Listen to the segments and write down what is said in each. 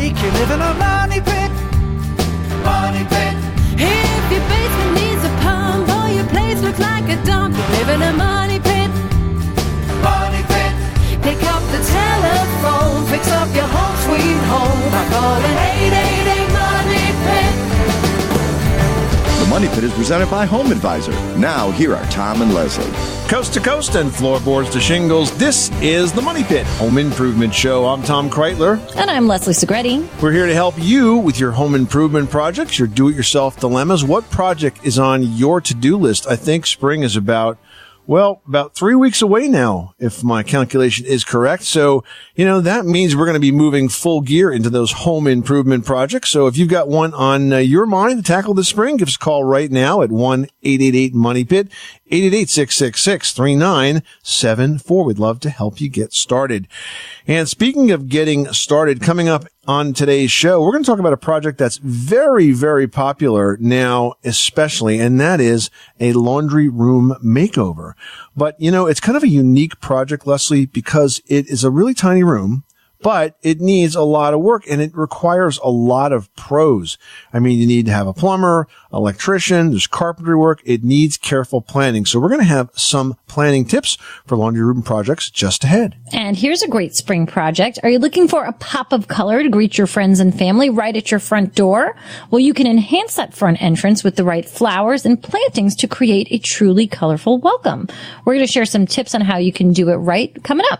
make you live in a money pit. Money pit. If your basement needs a pump or your place looks like a dump, you live in a money pit. Money pit. Pick up the telephone, fix up your home sweet home by calling 888 Money Pit. The Money Pit is presented by Home Advisor. Now, here are Tom and Leslie. Coast to coast and floorboards to shingles, this is the Money Pit Home Improvement Show. I'm Tom Kreitler. And I'm Leslie Segretti. We're here to help you with your home improvement projects, your do-it-yourself dilemmas. What project is on your to-do list? I think spring is about 3 weeks away now, if my calculation is correct. So, that means we're going to be moving full gear into those home improvement projects. So if you've got one on your mind to tackle this spring, give us a call right now at 1-888-MONEY-PIT, 888-666-3974. We'd love to help you get started. And speaking of getting started, coming up on today's show, we're going to talk about a project that's very, very popular now, especially, and that is a laundry room makeover. But, it's kind of a unique project, Leslie, because it is a really tiny room, but it needs a lot of work and it requires a lot of pros. I mean, you need to have a plumber, electrician, there's carpentry work. It needs careful planning. So we're going to have some planning tips for laundry room projects just ahead. And here's a great spring project. Are you looking for a pop of color to greet your friends and family right at your front door? Well, you can enhance that front entrance with the right flowers and plantings to create a truly colorful welcome. We're going to share some tips on how you can do it right coming up.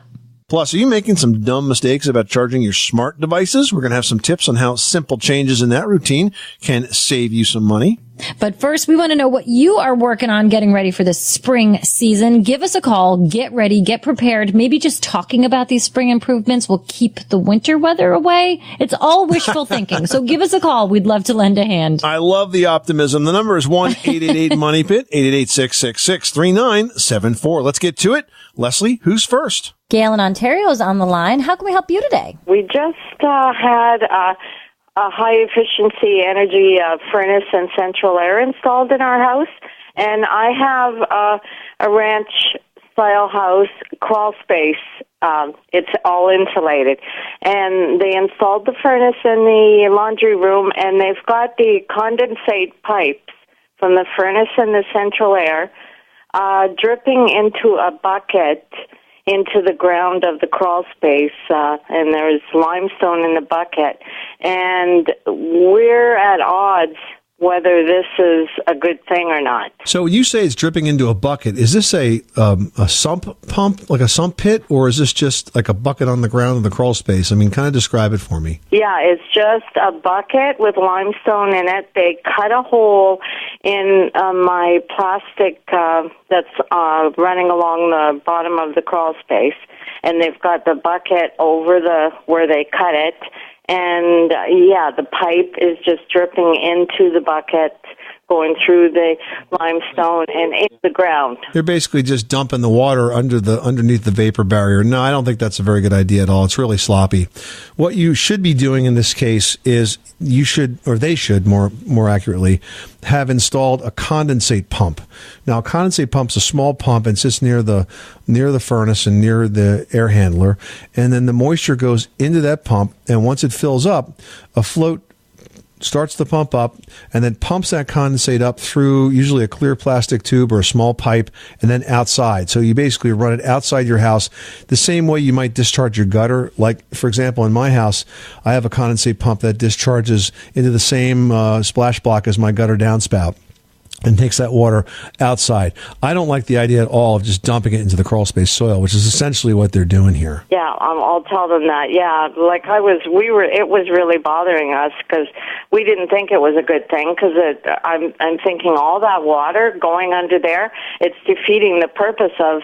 Plus, are you making some dumb mistakes about charging your smart devices? We're going to have some tips on how simple changes in that routine can save you some money. But first, we want to know what you are working on getting ready for this spring season. Give us a call. Get ready. Get prepared. Maybe just talking about these spring improvements will keep the winter weather away. It's all wishful thinking. So give us a call. We'd love to lend a hand. I love the optimism. The number is 1-888-MONEY-PIT, 888-666-3974. Let's get to it. Leslie, who's first? Gail in Ontario is on the line. How can we help you today? We just had a high-efficiency energy furnace and central air installed in our house, and I have a ranch-style house, crawl space. It's all insulated. And they installed the furnace in the laundry room, and they've got the condensate pipes from the furnace and the central air dripping into a bucket into the ground of the crawl space, and there's limestone in the bucket. And we're at odds whether this is a good thing or not. So when you say it's dripping into a bucket, is this a sump pump, like a sump pit, or is this just like a bucket on the ground in the crawl space? I mean, kind of describe it for me. Yeah, it's just a bucket with limestone in it. They cut a hole in my plastic that's running along the bottom of the crawl space, and they've got the bucket over where they cut it. And, the pipe is just dripping into the bucket, going through the limestone and into the ground. They're basically just dumping the water underneath the vapor barrier. No, I don't think that's a very good idea at all. It's really sloppy. What you should be doing in this case is they should more accurately have installed a condensate pump. Now, a condensate pump's a small pump and sits near the furnace and near the air handler, and then the moisture goes into that pump, and once it fills up, a float starts the pump up and then pumps that condensate up through usually a clear plastic tube or a small pipe and then outside. So you basically run it outside your house the same way you might discharge your gutter. Like, for example, in my house, I have a condensate pump that discharges into the same splash block as my gutter downspout and takes that water outside. I don't like the idea at all of just dumping it into the crawl space soil, which is essentially what they're doing here. Yeah, I'll tell them that. Yeah, it was really bothering us because we didn't think it was a good thing because I'm thinking all that water going under there, it's defeating the purpose of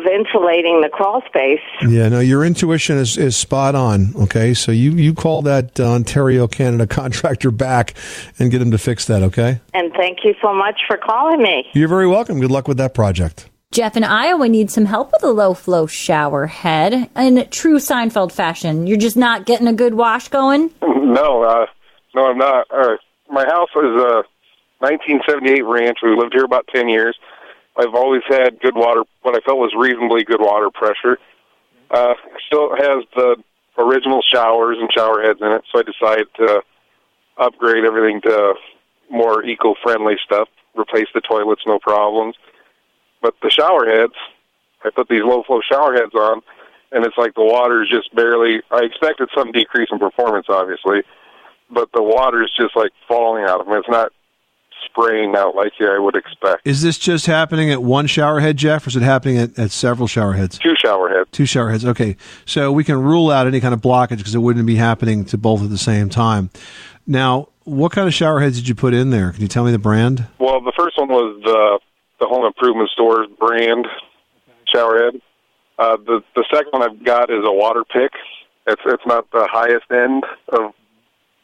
insulating the crawl space. Yeah, no, your intuition is spot on, okay? So you call that Ontario, Canada contractor back and get them to fix that, okay? And thank you so much for calling me. You're very welcome. Good luck with that project. Jeff in Iowa needs some help with a low-flow shower head. In true Seinfeld fashion, you're just not getting a good wash going? No, I'm not. My house is a 1978 ranch. We lived here about 10 years. I've always had good water, what I felt was reasonably good water pressure. Still has the original showers and shower heads in it, so I decided to upgrade everything to more eco-friendly stuff, replace the toilets, no problems. But the shower heads, I put these low-flow shower heads on, and it's like the water is just barely, I expected some decrease in performance, obviously, but the water is just like falling out of them. It's not spraying out like I would expect. Is this just happening at one shower head, Jeff, or is it happening at several shower heads? 2 shower heads. 2 shower heads, okay. So we can rule out any kind of blockage because it wouldn't be happening to both at the same time. Now, what kind of shower heads did you put in there? Can you tell me the brand? Well, the first one was the Home Improvement Store's brand shower head. The second one I've got is a water pick. It's not the highest end of,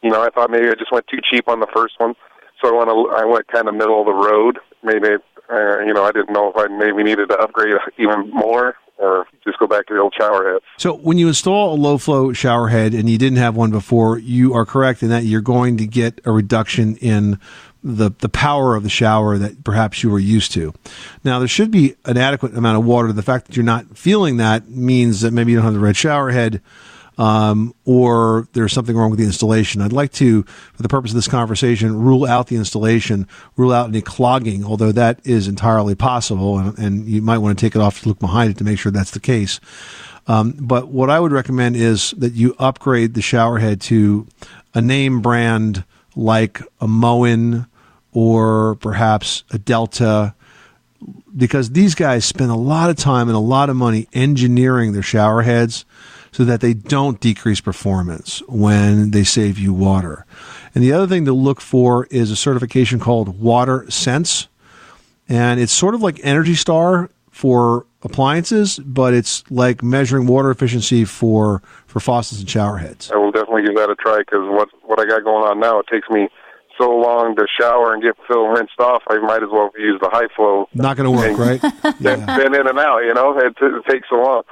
I thought maybe I just went too cheap on the first one. So I went kind of middle of the road. Maybe, I didn't know if I maybe needed to upgrade even more or just go back to the old shower head. So when you install a low-flow shower head and you didn't have one before, you are correct in that you're going to get a reduction in the power of the shower that perhaps you were used to. Now, there should be an adequate amount of water. The fact that you're not feeling that means that maybe you don't have the right shower head, or there's something wrong with the installation. I'd like to, for the purpose of this conversation, rule out the installation, rule out any clogging, although that is entirely possible, and you might want to take it off to look behind it to make sure that's the case. But what I would recommend is that you upgrade the shower head to a name brand like a Moen or perhaps a Delta, because these guys spend a lot of time and a lot of money engineering their shower heads so that they don't decrease performance when they save you water. And the other thing to look for is a certification called Water Sense. And it's sort of like Energy Star for appliances, but it's like measuring water efficiency for faucets and shower heads. I will definitely give that a try because what I got going on now, it takes me so long to shower and get rinsed off, I might as well use the high flow. Not going to work, right? Been in and out, it takes so long.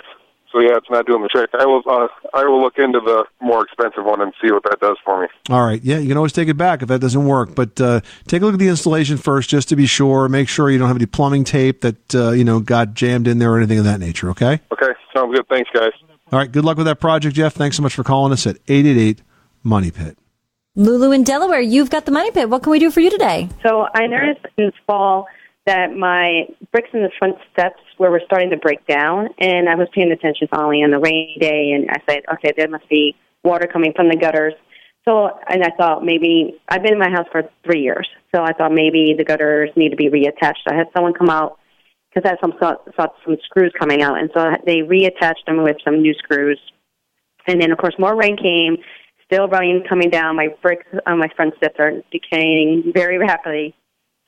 So yeah, it's not doing the trick. I will look into the more expensive one and see what that does for me. All right, yeah, you can always take it back if that doesn't work. But take a look at the installation first, just to be sure. Make sure you don't have any plumbing tape that got jammed in there or anything of that nature. Okay. Okay, sounds good. Thanks, guys. All right, good luck with that project, Jeff. Thanks so much for calling us at 888-MONEY-PIT. Lulu in Delaware, you've got the Money Pit. What can we do for you today? So I noticed in the fall that my bricks in the front steps were starting to break down, and I was paying attention only on the rainy day, and I said, okay, there must be water coming from the gutters. And I thought maybe, I've been in my house for 3 years, so I thought maybe the gutters need to be reattached. I had someone come out, because I saw some screws coming out, and so they reattached them with some new screws. And then, of course, more rain came, still rain coming down. My bricks on my front steps are decaying very rapidly.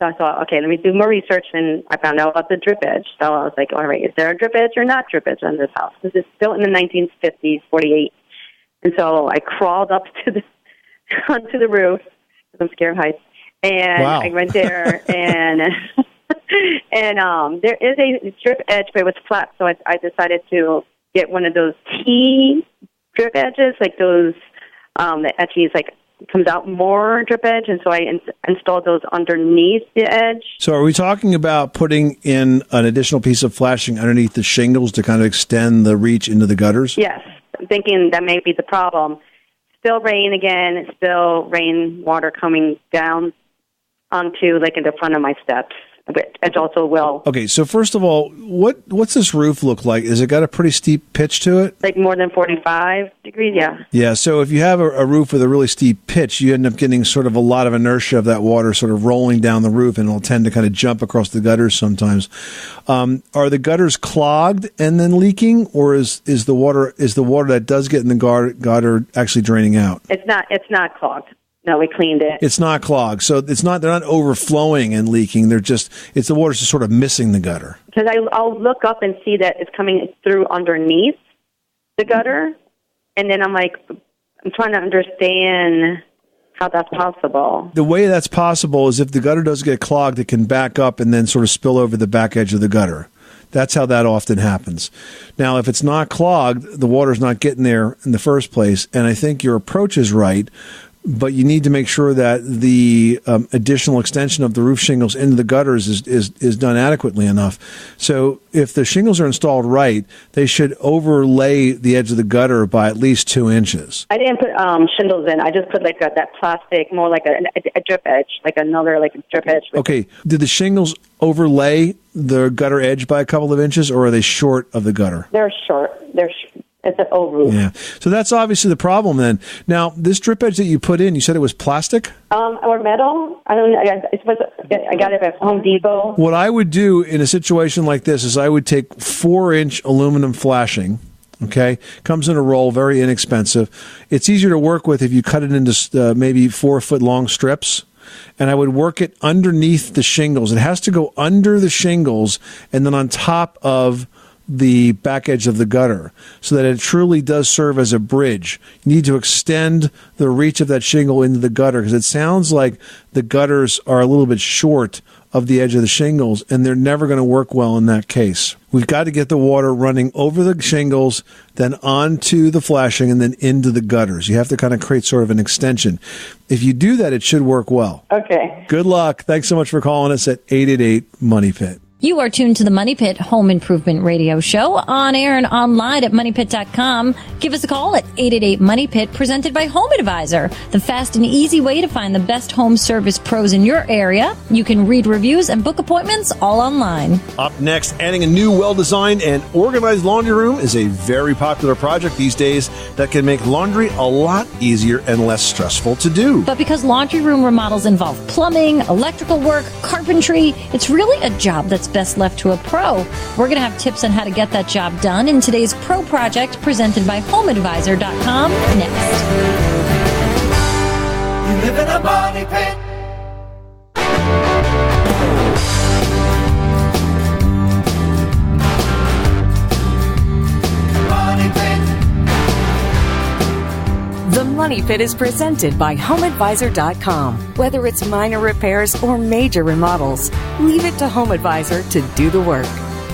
So I thought, okay, let me do more research, and I found out about the drip edge. So I was like, all right, is there a drip edge or not drip edge on this house? Because it's built in the 1950s, 48. And so I crawled up to onto the roof, because I'm scared of heights, and wow. I went there, and there is a drip edge, but it was flat, so I decided to get one of those T drip edges, like those that actually is like comes out more drip edge, and so I installed those underneath the edge. So are we talking about putting in an additional piece of flashing underneath the shingles to kind of extend the reach into the gutters? Yes, I'm thinking that may be the problem. Still rain again, still rain water coming down onto like in the front of my steps. It also will. Okay, so first of all, what's this roof look like? Has it got a pretty steep pitch to it? Like more than 45 degrees, yeah. Yeah, so if you have a roof with a really steep pitch, you end up getting sort of a lot of inertia of that water sort of rolling down the roof, and it'll tend to kind of jump across the gutters sometimes. Are the gutters clogged and then leaking, or is the water that does get in the gutter actually draining out? It's not clogged. No, we cleaned it. It's not clogged, so they're not overflowing and leaking. The water's just sort of missing the gutter. Because I'll look up and see that it's coming through underneath the gutter, and then I'm trying to understand how that's possible. The way that's possible is if the gutter does get clogged, it can back up and then sort of spill over the back edge of the gutter. That's how that often happens. Now, if it's not clogged, the water's not getting there in the first place, and I think your approach is right. but you need to make sure that the additional extension of the roof shingles into the gutters is done adequately enough. So if the shingles are installed right, they should overlay the edge of the gutter by at least 2 inches. I didn't put shingles in. I just put like that plastic, more like a drip edge, like another like a drip edge. Okay. Did the shingles overlay the gutter edge by a couple of inches, or are they short of the gutter? They're short. It's an old roof. Yeah. So that's obviously the problem then. Now, this drip edge that you put in, you said it was plastic? Or metal. I got it at Home Depot. What I would do in a situation like this is I would take 4-inch aluminum flashing. Okay, comes in a roll, very inexpensive. It's easier to work with if you cut it into maybe 4-foot long strips. And I would work it underneath the shingles. It has to go under the shingles and then on top of the back edge of the gutter so that it truly does serve as a bridge. You need to extend the reach of that shingle into the gutter because it sounds like the gutters are a little bit short of the edge of the shingles, and they're never going to work well in that case. We've got to get the water running over the shingles, then onto the flashing, and then into the gutters. You have to kind of create sort of an extension. If you do that, it should work well. Okay. Good luck. Thanks so much for calling us at 888-MONEY-PIT. You are tuned to the Money Pit Home Improvement Radio Show on air and online at MoneyPit.com. Give us a call at 888-MONEY-PIT, presented by Home Advisor, the fast and easy way to find the best home service pros in your area. You can read reviews and book appointments all online. Up next, adding a new well-designed and organized laundry room is a very popular project these days that can make laundry a lot easier and less stressful to do. But because laundry room remodels involve plumbing, electrical work, carpentry, it's really a job that's best left to a pro. We're going to have tips on how to get that job done in today's Pro Project, presented by HomeAdvisor.com next. You live in a money pit. Money pit. The Money Pit is presented by HomeAdvisor.com. Whether it's minor repairs or major remodels, leave it to HomeAdvisor to do the work.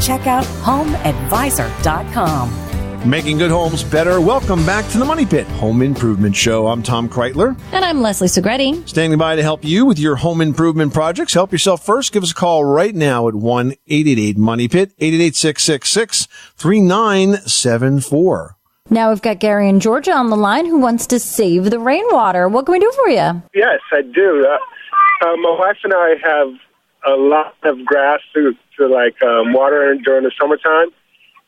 Check out HomeAdvisor.com. Making good homes better. Welcome back to the Money Pit Home Improvement Show. I'm Tom Kreitler. And I'm Leslie Segretti. Standing by to help you with your home improvement projects. Help yourself first. Give us a call right now at 1-888-MONEY-PIT, 888-666-3974. Now we've got Gary in Georgia on the line who wants to save the rainwater. What can we do for you? Yes, I do. My wife and I have a lot of grass to water during the summertime.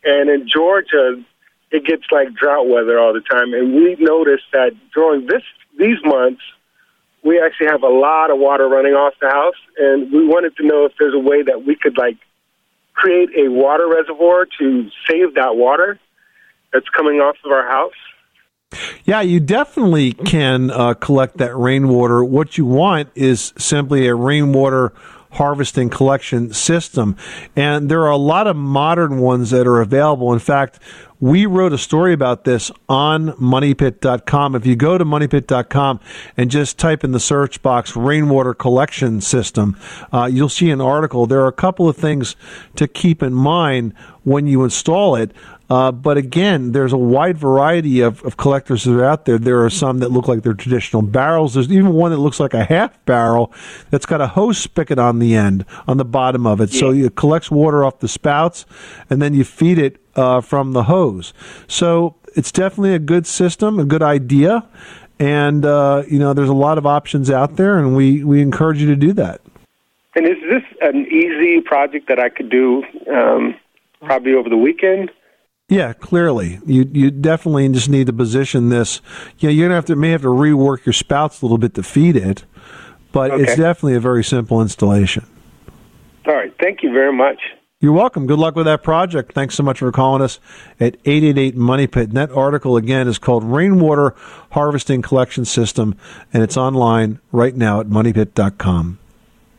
And in Georgia, it gets like drought weather all the time. And we noticed that during these months, we actually have a lot of water running off the house. And we wanted to know if there's a way that we could create a water reservoir to save that water that's coming off of our house. Yeah, you definitely can collect that rainwater. What you want is simply a rainwater harvesting collection system. And there are a lot of modern ones that are available. In fact, we wrote a story about this on MoneyPit.com. If you go to MoneyPit.com and just type in the search box rainwater collection system, you'll see an article. There are a couple of things to keep in mind when you install it. But again, there's a wide variety of collectors that are out there. There are some that look like they're traditional barrels. There's even one that looks like a half barrel that's got a hose spigot on the end, on the bottom of it. Yeah. So it collects water off the spouts, and then you feed it from the hose. So it's definitely a good system, a good idea. And, there's a lot of options out there, and we encourage you to do that. And is this an easy project that I could do probably over the weekend? Yeah, clearly. You definitely just need to position this. You're going to may have to rework your spouts a little bit to feed it, but okay. It's definitely a very simple installation. All right. Thank you very much. You're welcome. Good luck with that project. Thanks so much for calling us at 888-MONEY-PIT. And that article, again, is called Rainwater Harvesting Collection System, and it's online right now at MoneyPit.com.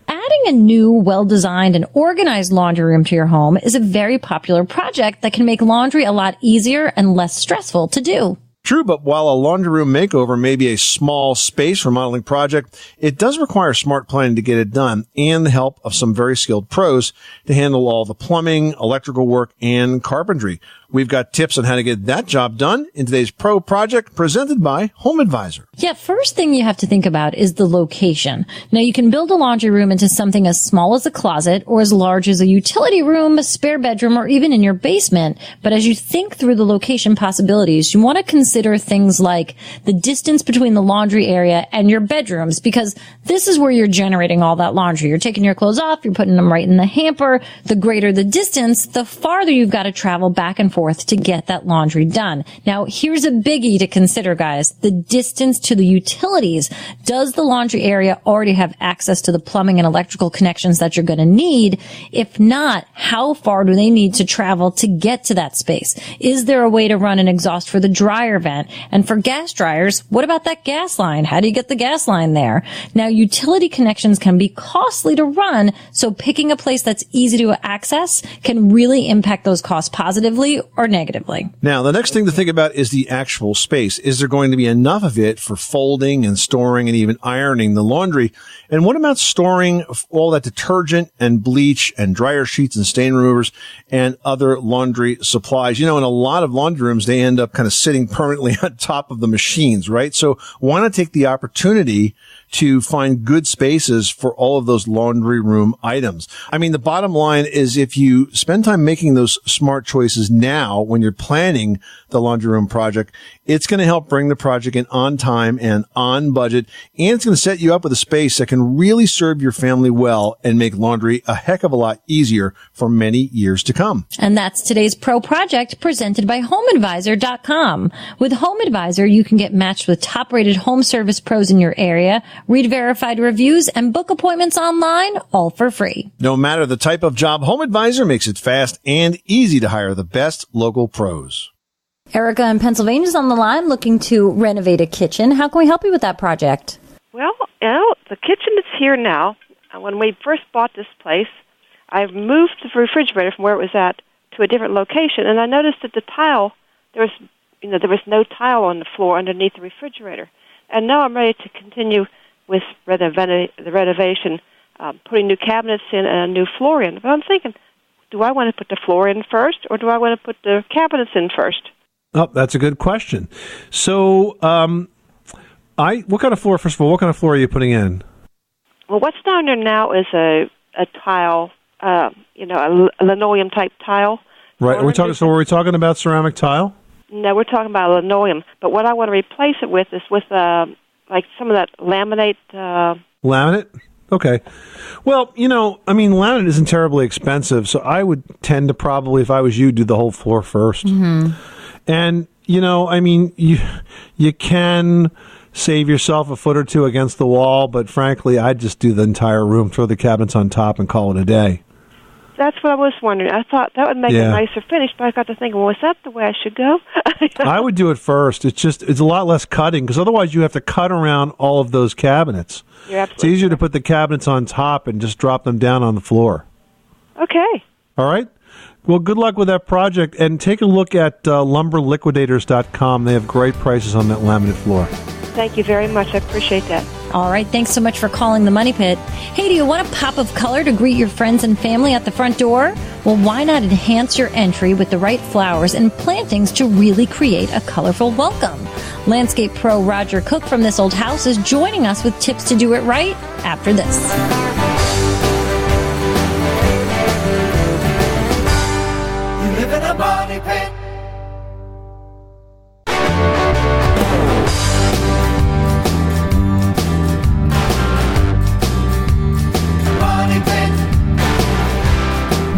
Adding a new, well-designed and organized laundry room to your home is a very popular project that can make laundry a lot easier and less stressful to do. True, but while a laundry room makeover may be a small space remodeling project, it does require smart planning to get it done and the help of some very skilled pros to handle all the plumbing, electrical work, and carpentry. We've got tips on how to get that job done in today's Pro Project presented by Home Advisor. Yeah, first thing you have to think about is the location. Now, you can build a laundry room into something as small as a closet or as large as a utility room, a spare bedroom, or even in your basement. But as you think through the location possibilities, you want to consider things like the distance between the laundry area and your bedrooms, because this is where you're generating all that laundry. You're taking your clothes off, you're putting them right in the hamper. The greater the distance, the farther you've got to travel back and forth to get that laundry done. Now, here's a biggie to consider, guys. The distance to the utilities. Does the laundry area already have access to the plumbing and electrical connections that you're going to need? If not, how far do they need to travel to get to that space? Is there a way to run an exhaust for the dryer vent? And for gas dryers, what about that gas line? How do you get the gas line there? Now, utility connections can be costly to run, so picking a place that's easy to access can really impact those costs positively or negatively. Now, the next thing to think about is the actual space. Is there going to be enough of it for folding and storing and even ironing the laundry? And what about storing all that detergent and bleach and dryer sheets and stain removers and other laundry supplies? You know, in a lot of laundry rooms, they end up kind of sitting permanently on top of the machines, right? So why not take the opportunity to find good spaces for all of those laundry room items? I mean, the bottom line is if you spend time making those smart choices now when you're planning the laundry room project, it's going to help bring the project in on time and on budget, and it's going to set you up with a space that can really serve your family well and make laundry a heck of a lot easier for many years to come. And that's today's Pro Project presented by HomeAdvisor.com. With Home Advisor, you can get matched with top-rated home service pros in your area, read verified reviews, and book appointments online, all for free. No matter the type of job, Home Advisor makes it fast and easy to hire the best local pros. Erica in Pennsylvania is on the line looking to renovate a kitchen. How can we help you with that project? Well, you know, the kitchen is here now. When we first bought this place, I moved the refrigerator from where it was at to a different location, and I noticed that the tile, there was no tile on the floor underneath the refrigerator. And now I'm ready to continue with the renovation, putting new cabinets in and a new floor in. But I'm thinking, do I want to put the floor in first, or do I want to put the cabinets in first? Oh, that's a good question. So, what kind of floor, first of all, what kind of floor are you putting in? Well, what's down there now is a tile, a linoleum-type tile. Right. Are we talking about ceramic tile? No, we're talking about linoleum. But what I want to replace it with is with, like some of that laminate. Laminate? Okay. Well, laminate isn't terribly expensive, so I would tend to probably, if I was you, do the whole floor first. Mm-hmm. And, you can save yourself a foot or two against the wall, but frankly, I'd just do the entire room, throw the cabinets on top, and call it a day. That's what I was wondering. I thought that would make a nicer finish, but I got to thinking, well, is that the way I should go? I would do it first. It's a lot less cutting, because otherwise you have to cut around all of those cabinets. You're absolutely It's easier to put the cabinets on top and just drop them down on the floor. Okay. All right? Well, good luck with that project, and take a look at lumberliquidators.com. They have great prices on that laminate floor. Thank you very much. I appreciate that. All right. Thanks so much for calling the Money Pit. Hey, do you want a pop of color to greet your friends and family at the front door? Well, why not enhance your entry with the right flowers and plantings to really create a colorful welcome? Landscape pro Roger Cook from This Old House is joining us with tips to do it right after this. You live in a money pit.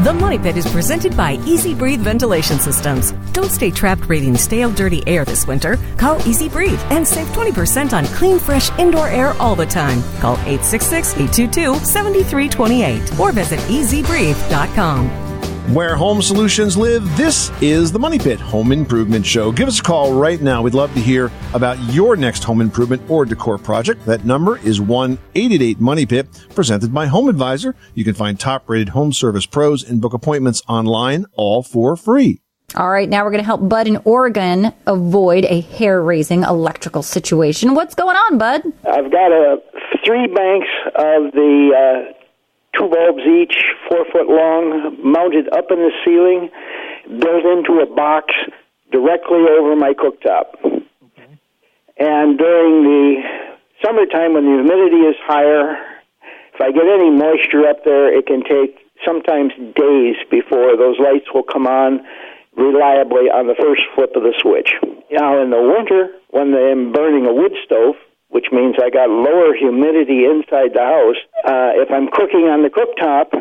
The Money Pit is presented by Easy Breathe Ventilation Systems. Don't stay trapped breathing stale, dirty air this winter. Call Easy Breathe and save 20% on clean, fresh indoor air all the time. Call 866-822-7328 or visit easybreathe.com. Where home solutions live, this is the Money Pit Home Improvement Show. Give us a call right now. We'd love to hear about your next home improvement or decor project. That number is 1-888-MONEY-PIT, presented by Home Advisor. You can find top-rated home service pros and book appointments online, all for free. All right, now we're going to help Bud in Oregon avoid a hair-raising electrical situation. What's going on, Bud? I've got 3 banks of the 2 bulbs each, 4 foot long, mounted up in the ceiling. built into a box directly over my cooktop. Okay. And during the summertime when the humidity is higher, if I get any moisture up there, it can take sometimes days before those lights will come on reliably on the first flip of the switch. Now, in the winter, when I'm burning a wood stove, which means I got lower humidity inside the house, if I'm cooking on the cooktop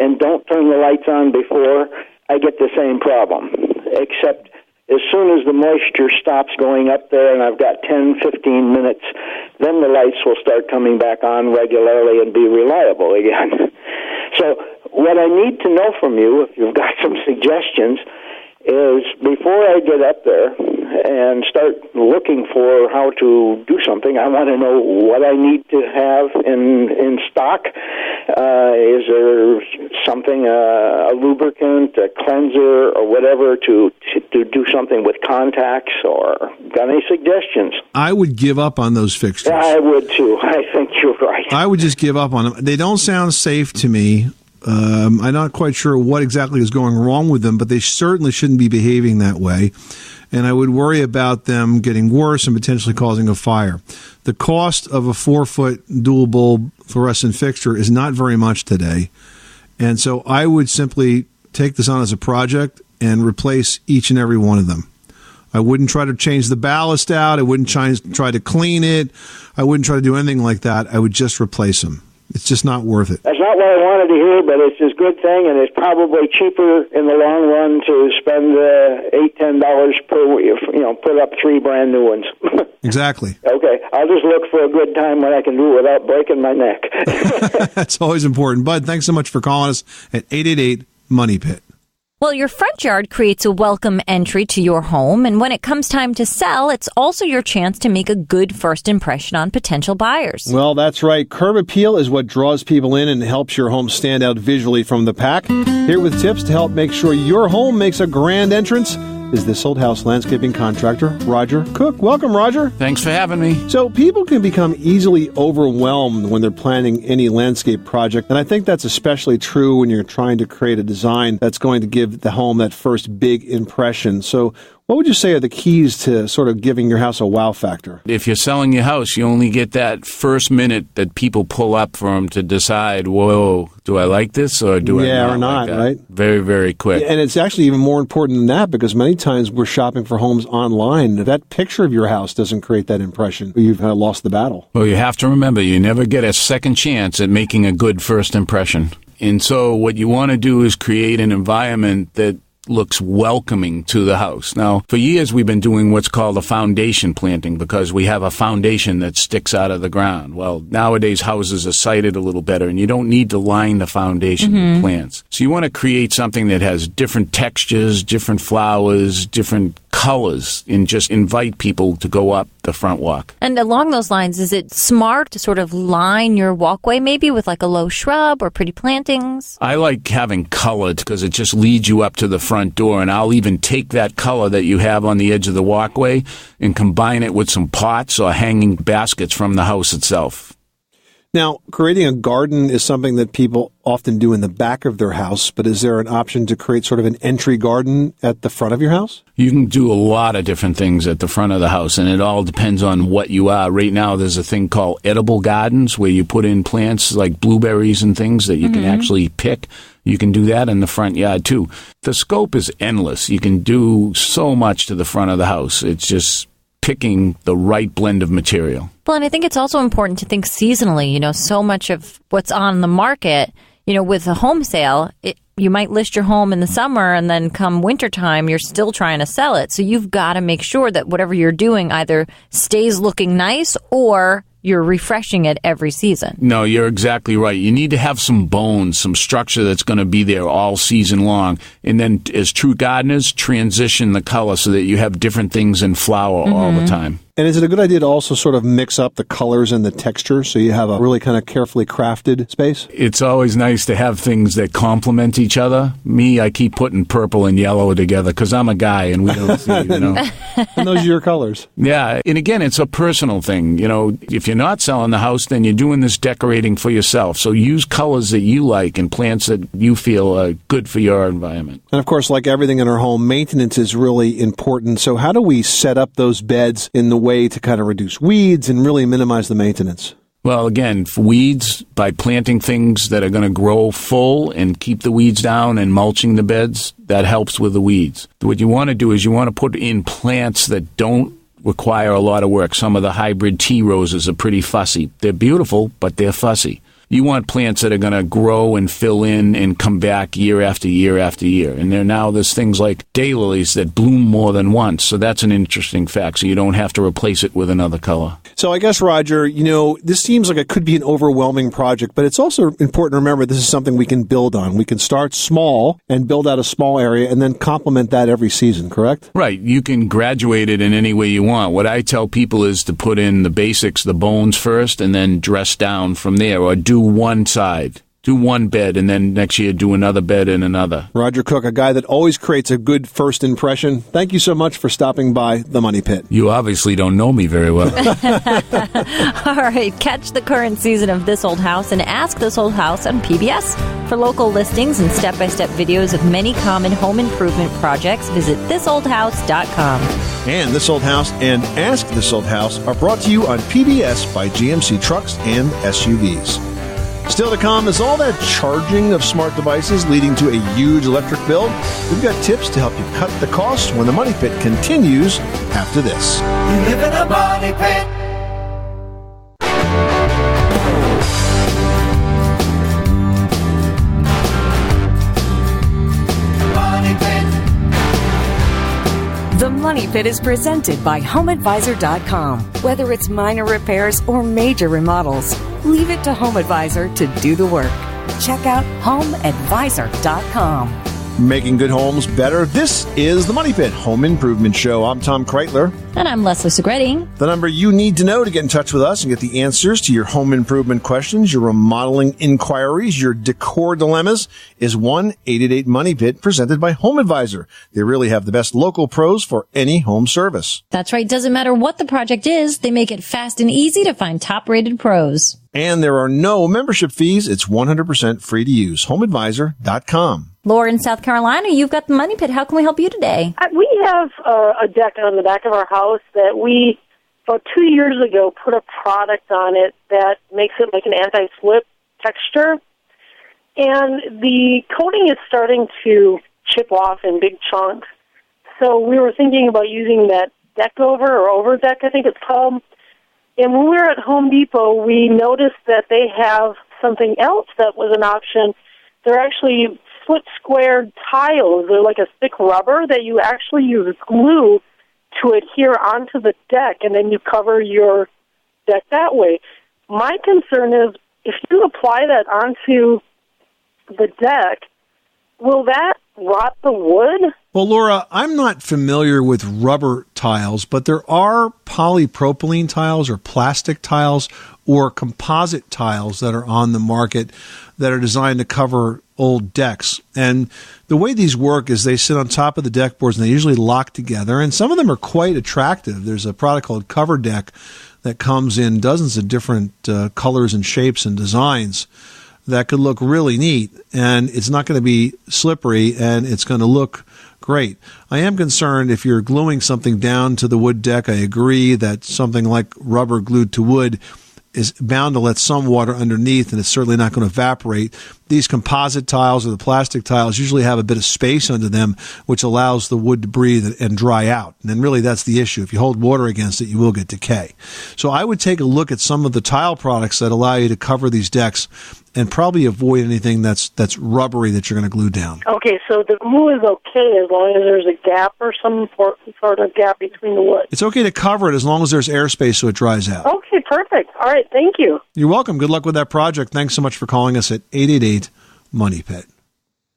and don't turn the lights on before, I get the same problem, except as soon as the moisture stops going up there and I've got 10, 15 minutes, then the lights will start coming back on regularly and be reliable again. So what I need to know from you, if you've got some suggestions, is before I get up there and start looking for how to do something, I want to know what I need to have in stock. Is there something, a lubricant, a cleanser, or whatever to do something with contacts, or got any suggestions? I would give up on those fixtures. Yeah, I would too. I think you're right. I would just give up on them. They don't sound safe to me. I'm not quite sure what exactly is going wrong with them, but they certainly shouldn't be behaving that way. And I would worry about them getting worse and potentially causing a fire. The cost of a 4-foot dual bulb fluorescent fixture is not very much today. And so I would simply take this on as a project and replace each and every one of them. I wouldn't try to change the ballast out. I wouldn't try to clean it. I wouldn't try to do anything like that. I would just replace them. It's just not worth it. That's not what I wanted to hear, but it's a good thing, and it's probably cheaper in the long run to spend $8-10 per, put up 3 brand new ones. Exactly. Okay, I'll just look for a good time when I can do it without breaking my neck. That's always important. Bud, thanks so much for calling us at 888-MONEY-PIT. Well, your front yard creates a welcome entry to your home, and when it comes time to sell, it's also your chance to make a good first impression on potential buyers. Well, that's right. Curb appeal is what draws people in and helps your home stand out visually from the pack. Here with tips to help make sure your home makes a grand entrance is this old house landscaping contractor, Roger Cook. Welcome, Roger. Thanks for having me. So people can become easily overwhelmed when they're planning any landscape project, and I think that's especially true when you're trying to create a design that's going to give the home that first big impression. So what would you say are the keys to sort of giving your house a wow factor? If you're selling your house, you only get that first minute that people pull up for them to decide, whoa, do I like this or do I not? Yeah, or not, like that? Right? Very, very quick. And it's actually even more important than that because many times we're shopping for homes online. If that picture of your house doesn't create that impression, you've lost the battle. Well, you have to remember, you never get a second chance at making a good first impression. And so what you want to do is create an environment that looks welcoming to the house. Now, for years we've been doing what's called a foundation planting because we have a foundation that sticks out of the ground. Well, nowadays houses are sited a little better and you don't need to line the foundation with plants. So you want to create something that has different textures, different flowers, different colors, and just invite people to go up the front walk. And along those lines, is it smart to sort of line your walkway maybe with like a low shrub or pretty plantings? I like having colored because it just leads you up to the front door, and I'll even take that color that you have on the edge of the walkway and combine it with some pots or hanging baskets from the house itself. Now, creating a garden is something that people often do in the back of their house, but is there an option to create sort of an entry garden at the front of your house? You can do a lot of different things at the front of the house, and it all depends on what you are. Right now, there's a thing called edible gardens where you put in plants like blueberries and things that you can actually pick. You can do that in the front yard, too. The scope is endless. You can do so much to the front of the house. It's just picking the right blend of material. Well, and I think it's also important to think seasonally. You know, so much of what's on the market, you know, with a home sale, you might list your home in the summer and then come wintertime, you're still trying to sell it. So you've got to make sure that whatever you're doing either stays looking nice or you're refreshing it every season. No, you're exactly right. You need to have some bones, some structure that's going to be there all season long. And then as true gardeners, transition the color so that you have different things in flower all the time. And is it a good idea to also sort of mix up the colors and the texture so you have a really kind of carefully crafted space? It's always nice to have things that complement each other. Me, I keep putting purple and yellow together because I'm a guy and we don't see, And those are your colors. Yeah, and again, it's a personal thing. If you're not selling the house, then you're doing this decorating for yourself. So use colors that you like and plants that you feel are good for your environment. And of course, like everything in our home, maintenance is really important. So how do we set up those beds in the way to kind of reduce weeds and really minimize the maintenance? Well, again, for weeds, by planting things that are going to grow full and keep the weeds down and mulching the beds, that helps with the weeds. What you want to do is you want to put in plants that don't require a lot of work. Some of the hybrid tea roses are pretty fussy. They're beautiful, but they're fussy. You want plants that are going to grow and fill in and come back year after year after year. And there's things like daylilies that bloom more than once. So that's an interesting fact. So you don't have to replace it with another color. So I guess, Roger, this seems like it could be an overwhelming project, but it's also important to remember this is something we can build on. We can start small and build out a small area and then complement that every season, correct? Right. You can graduate it in any way you want. What I tell people is to put in the basics, the bones first, and then dress down from there, or do one side. Do one bed, and then next year do another bed and another. Roger Cook, a guy that always creates a good first impression. Thank you so much for stopping by the Money Pit. You obviously don't know me very well. All right, catch the current season of This Old House and Ask This Old House on PBS. For local listings and step-by-step videos of many common home improvement projects, visit thisoldhouse.com. And This Old House and Ask This Old House are brought to you on PBS by GMC Trucks and SUVs. Still to come is all that charging of smart devices leading to a huge electric bill. We've got tips to help you cut the cost when the Money Pit continues after this. You live in a money pit. Money pit. The Money Pit is presented by HomeAdvisor.com. Whether it's minor repairs or major remodels, leave it to HomeAdvisor to do the work. Check out HomeAdvisor.com. Making good homes better. This is the Money Pit Home Improvement Show. I'm Tom Kreitler. And I'm Leslie Segretti. The number you need to know to get in touch with us and get the answers to your home improvement questions, your remodeling inquiries, your decor dilemmas is 1-888-MONEY-PIT, presented by Home Advisor. They really have the best local pros for any home service. That's right. Doesn't matter what the project is, they make it fast and easy to find top-rated pros. And there are no membership fees. It's 100% free to use. HomeAdvisor.com. Laura in South Carolina, you've got the Money Pit. How can we help you today? We have a deck on the back of our house that we, about 2 years ago, put a product on it that makes it like an anti-slip texture. And the coating is starting to chip off in big chunks. So we were thinking about using that deck over, or over deck, I think it's called. And when we were at Home Depot, we noticed that they have something else that was an option. They're actually split-squared tiles. They're like a thick rubber that you actually use glue to adhere onto the deck, and then you cover your deck that way. My concern is, if you apply that onto the deck, will that rot the wood? Well, Laura, I'm not familiar with rubber tiles, but there are polypropylene tiles or plastic tiles or composite tiles that are on the market that are designed to cover old decks. And the way these work is they sit on top of the deck boards and they usually lock together. And some of them are quite attractive. There's a product called Cover Deck that comes in dozens of different colors and shapes and designs that could look really neat. And it's not going to be slippery and it's going to look great. I am concerned if you're gluing something down to the wood deck. I agree that something like rubber glued to wood is bound to let some water underneath, and it's certainly not going to evaporate. These composite tiles or the plastic tiles usually have a bit of space under them, which allows the wood to breathe and dry out. And then really that's the issue. If you hold water against it, you will get decay. So I would take a look at some of the tile products that allow you to cover these decks and probably avoid anything that's rubbery that you're going to glue down. Okay, so the glue is okay as long as there's a gap or some sort of gap between the wood. It's okay to cover it as long as there's airspace so it dries out. Okay, perfect. All right, thank you. You're welcome. Good luck with that project. Thanks so much for calling us at 888-MONEY-PIT.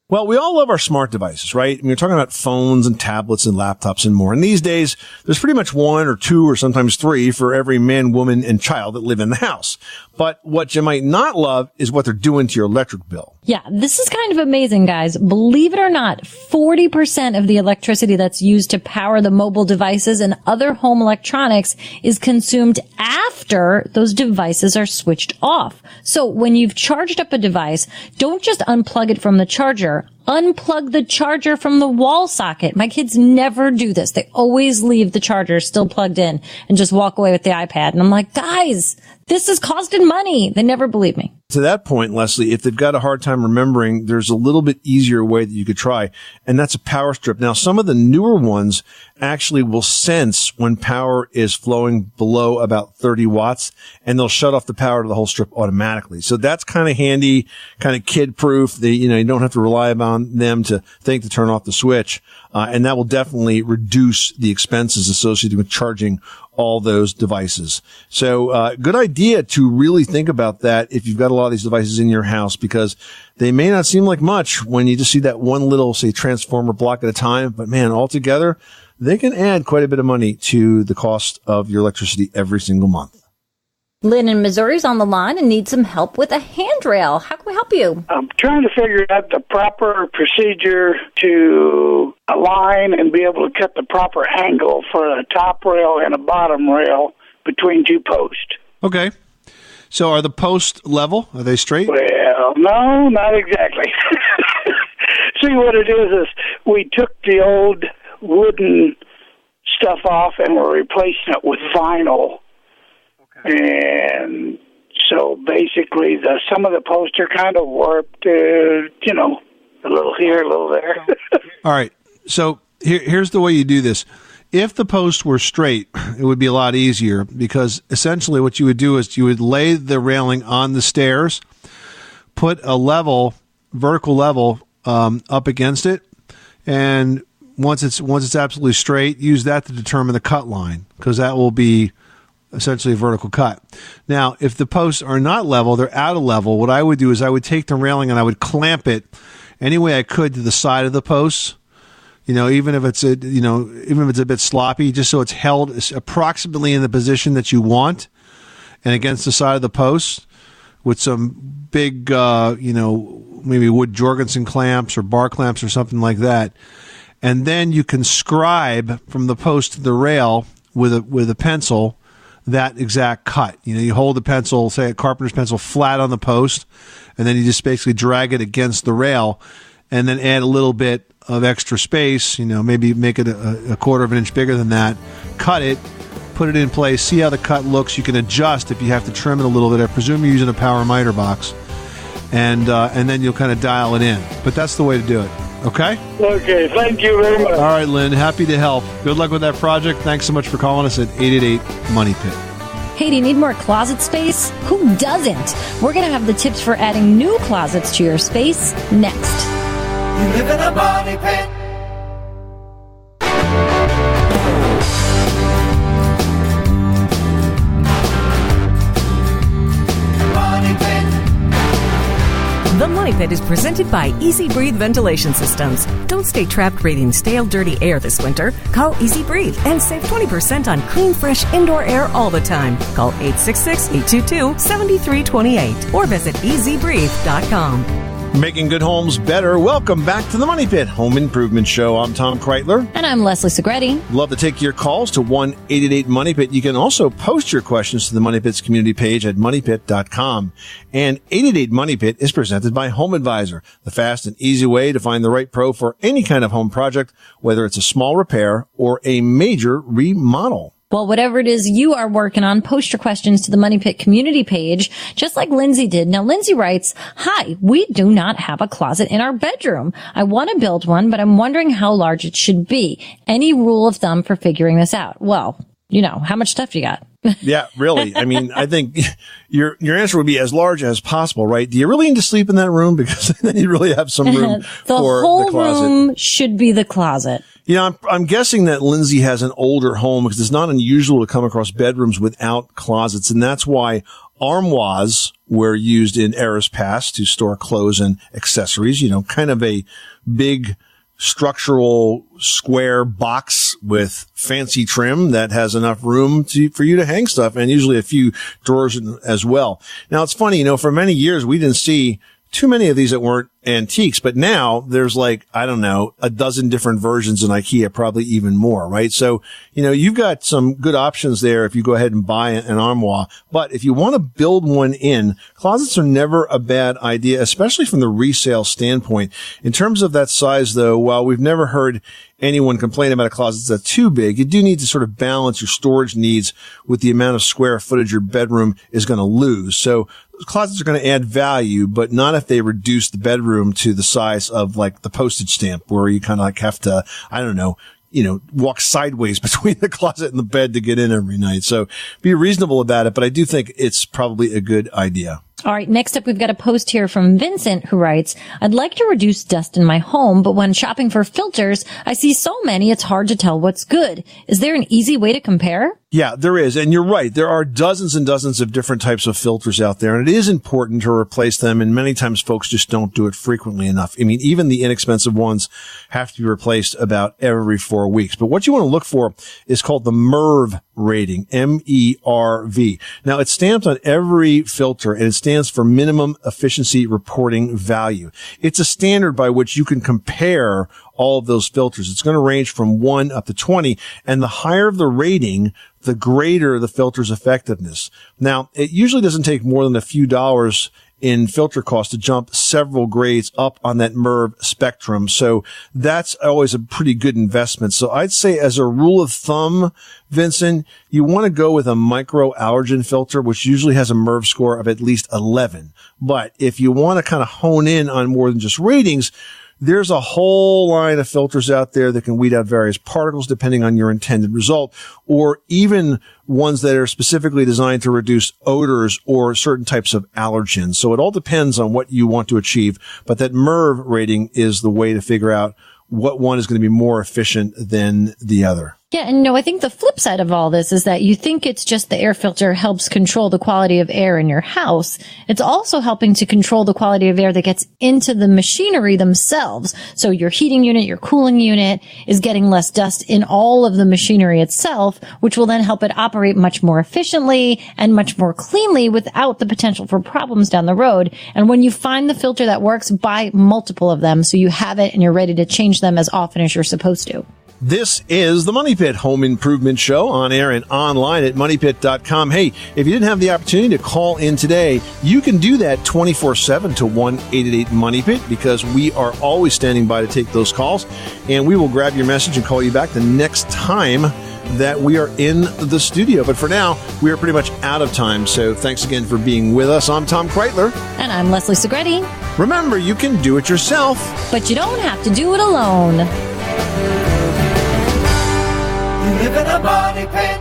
Well, we all love our smart devices, right? I mean, we're talking about phones and tablets and laptops and more. And these days, there's pretty much one or two or sometimes three for every man, woman, and child that live in the house. But what you might not love is what they're doing to your electric bill. Yeah, this is kind of amazing, guys. Believe it or not, 40% of the electricity that's used to power the mobile devices and other home electronics is consumed after those devices are switched off. So when you've charged up a device, don't just unplug it from the charger. Unplug the charger from the wall socket. My kids never do this. They always leave the charger still plugged in and just walk away with the iPad. And I'm like, guys, this is costing money. They never believe me. To that point, Leslie, if they've got a hard time remembering, there's a little bit easier way that you could try, and that's a power strip. Now, some of the newer ones actually will sense when power is flowing below about 30 watts, and they'll shut off the power to the whole strip automatically. So that's kind of handy, kind of kid-proof. You don't have to rely on them to think to turn off the switch, and that will definitely reduce the expenses associated with charging all those devices. So, good idea to really think about that if you've got a lot of these devices in your house, because they may not seem like much when you just see that one little, say, transformer block at a time. But man, altogether, they can add quite a bit of money to the cost of your electricity every single month. Lynn in Missouri's on the line and needs some help with a handrail. How can we help you? I'm trying to figure out the proper procedure to align and be able to cut the proper angle for a top rail and a bottom rail between two posts. Okay. So are the posts level? Are they straight? Well, no, not exactly. See, what it is we took the old wooden stuff off and we're replacing it with vinyl. And so basically some of the posts are kind of warped, a little here, a little there. All right. So here's the way you do this. If the posts were straight, it would be a lot easier, because essentially what you would do is you would lay the railing on the stairs, put a vertical level up against it, and once it's absolutely straight, use that to determine the cut line, because that will be essentially a vertical cut. Now, if the posts are not level, they're out of level, what I would do is I would take the railing and I would clamp it any way I could to the side of the posts, even if it's a bit sloppy, just so it's held approximately in the position that you want and against the side of the post with some big, maybe wood Jorgensen clamps or bar clamps or something like that. And then you can scribe from the post to the rail with a pencil that exact cut. You hold the pencil, say a carpenter's pencil, flat on the post, and then you just basically drag it against the rail and then add a little bit of extra space, maybe make it a quarter of an inch bigger than that, cut it, put it in place, see how the cut looks. You can adjust if you have to trim it a little bit. I presume you're using a power miter box, and then you'll kind of dial it in. But that's the way to do it. Okay? Okay, thank you very much. All right, Lynn, happy to help. Good luck with that project. Thanks so much for calling us at 888-MONEY-PIT. Hey, do you need more closet space? Who doesn't? We're going to have the tips for adding new closets to your space next. You live in a money pit. Money pit. The Money Pit is presented by Easy Breathe Ventilation Systems. Don't stay trapped breathing stale, dirty air this winter. Call Easy Breathe and save 20% on clean, fresh indoor air all the time. Call 866-822-7328 or visit easybreathe.com. Making good homes better. Welcome back to the Money Pit Home Improvement Show. I'm Tom Kreitler. And I'm Leslie Segretti. Love to take your calls to 1-888-MONEY-PIT. You can also post your questions to the Money Pit's community page at moneypit.com. And 888-MONEY-PIT is presented by Home Advisor, the fast and easy way to find the right pro for any kind of home project, whether it's a small repair or a major remodel. Well, whatever it is you are working on, post your questions to the Money Pit community page, just like Lindsay did. Now, Lindsay writes, "Hi, we do not have a closet in our bedroom. I want to build one, but I'm wondering how large it should be. Any rule of thumb for figuring this out?" Well, how much stuff you got? Yeah, really. I mean, I think your answer would be as large as possible, right? Do you really need to sleep in that room? Because then you really have some room for the closet. The whole room should be the closet. I'm guessing that Lindsay has an older home, because it's not unusual to come across bedrooms without closets. And that's why armoires were used in eras past to store clothes and accessories, kind of a big structural square box with fancy trim that has enough room for you to hang stuff, and usually a few drawers as well. Now, it's funny, for many years we didn't see too many of these that weren't antiques, but now there's a dozen different versions in IKEA, probably even more, right? So, you've got some good options there if you go ahead and buy an armoire. But if you want to build one in, closets are never a bad idea, especially from the resale standpoint. In terms of that size, though, while we've never heard anyone complain about a closet that's too big, you do need to sort of balance your storage needs with the amount of square footage your bedroom is going to lose. So closets are going to add value, but not if they reduce the bedroom to the size of the postage stamp, where you kind of have to, walk sideways between the closet and the bed to get in every night. So be reasonable about it, but I do think it's probably a good idea. All right, next up, we've got a post here from Vincent who writes, I'd like to reduce dust in my home, but when shopping for filters, I see so many it's hard to tell what's good. Is there an easy way to compare? Yeah, there is. And you're right. There are dozens and dozens of different types of filters out there, and it is important to replace them. And many times folks just don't do it frequently enough. I mean, even the inexpensive ones have to be replaced about every 4 weeks. But what you want to look for is called the MERV rating, MERV. Now, it's stamped on every filter, and it stands for Minimum Efficiency Reporting Value. It's a standard by which you can compare all of those filters. It's going to range from 1 up to 20, and the higher the rating, the greater the filter's effectiveness. Now, it usually doesn't take more than a few dollars in filter cost to jump several grades up on that MERV spectrum. So that's always a pretty good investment. So I'd say as a rule of thumb, Vincent, you want to go with a microallergen filter, which usually has a MERV score of at least 11. But if you want to kind of hone in on more than just ratings, there's a whole line of filters out there that can weed out various particles depending on your intended result, or even ones that are specifically designed to reduce odors or certain types of allergens. So it all depends on what you want to achieve, but that MERV rating is the way to figure out what one is going to be more efficient than the other. Yeah, and I think the flip side of all this is that you think it's just the air filter helps control the quality of air in your house. It's also helping to control the quality of air that gets into the machinery themselves. So your heating unit, your cooling unit is getting less dust in all of the machinery itself, which will then help it operate much more efficiently and much more cleanly without the potential for problems down the road. And when you find the filter that works, buy multiple of them so you have it and you're ready to change them as often as you're supposed to. This is the Money Pit Home Improvement Show, on air and online at moneypit.com. Hey, if you didn't have the opportunity to call in today, you can do that 24/7 to 1-888-MONEYPIT, because we are always standing by to take those calls, and we will grab your message and call you back the next time that we are in the studio. But for now, we are pretty much out of time, so thanks again for being with us. I'm Tom Kreitler. And I'm Leslie Segretti. Remember, you can do it yourself, but you don't have to do it alone. You live in a money pit.